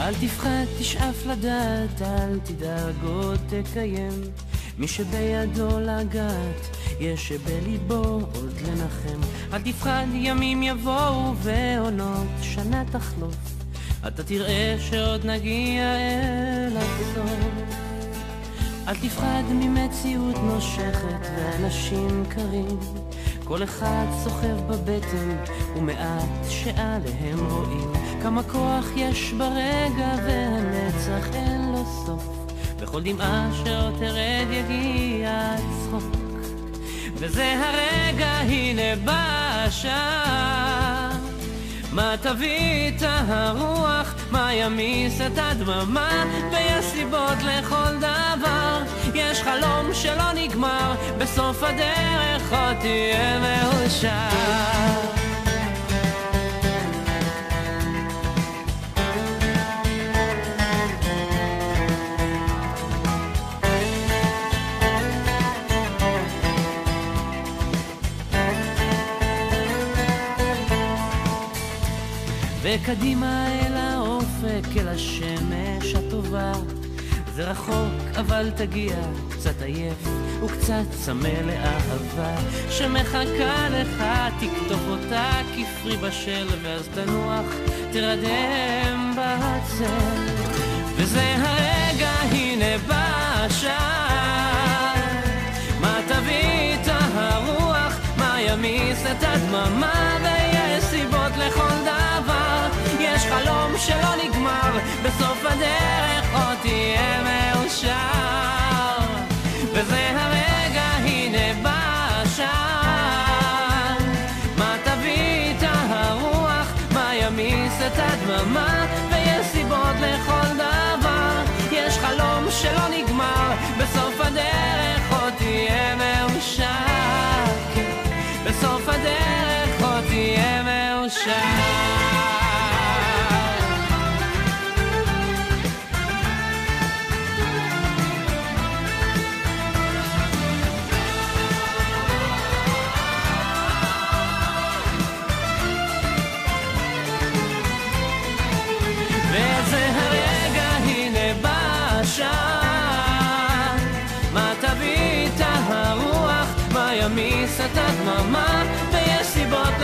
אל תפחד, תשאף לדעת, אל תדאג עוד תקיים. מי שבידו לגעת, יש שבליבו עוד לנחם. אל תפחד, ימים יבואו ועונות שנה תחלוף, אתה תראה שעוד נגיע אל הסוף. אל תפחד ממציאות נושכת ואנשים קרים, כל אחד סוחב בבטן ומעט שעליהם רואים. כמה כוח יש ברגע והנצח אין לו סוף, בכל דמעה שעוד תרד יגיע הצחוק. וזה הרגע, הנה בא השעה, מה תביא את הרוח, מה ימיס את הדממה, ויש סיבות לכל דבר, יש חלום שלא נגמר, בסוף הדרך עוד תהיה מאושר. וקדימה אל האופק, אל השמש הטובה, זה רחוק אבל תגיע, קצת עייף וקצת צמא לאהבה שמחכה לך, תכתוב אותה כפרי בשל, ואז תנוח, תרדם בצל. וזה הרגע, הנה בא השעה, מה תביא את הרוח, מה ימיס את הדממה, ויש סיבות לכל דבר, יש חלום שלא נגמר, בסוף הדרך עוד תהיה מאושר. וזה הרגע, הנה בא השעה, מה תביא את הרוח, מה ימיס את הדממה, ויש סיבות לכל דבר, יש חלום שלא נגמר, בסוף הדרך עוד תהיה מאושר. בסוף הדרך עוד תהיה מאושר. וזה הרגע, הנה בא השעה, מה תביא את הרוח, מה ימיס את הדממה, ויש סיבות